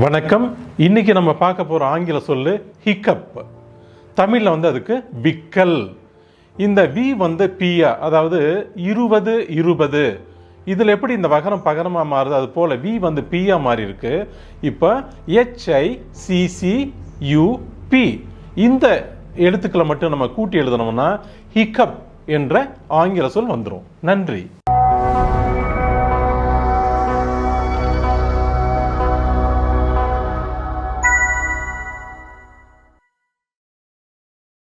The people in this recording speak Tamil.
வணக்கம். இன்னைக்கு நம்ம பார்க்க போகிற ஆங்கில சொல்லு ஹிக்கப். தமிழில் அதுக்கு விக்கல். இந்த வி பியா, அதாவது 20 20. இதில் எப்படி இந்த வகரம் பகரமாக மாறுது, அது போல் வி பியா மாறி இருக்கு. இப்போ HICCUP இந்த எழுத்துக்களை மட்டும் நம்ம கூட்டி எழுதணும்னா ஹிக்கப் என்ற ஆங்கில சொல் வந்துடும். நன்றி.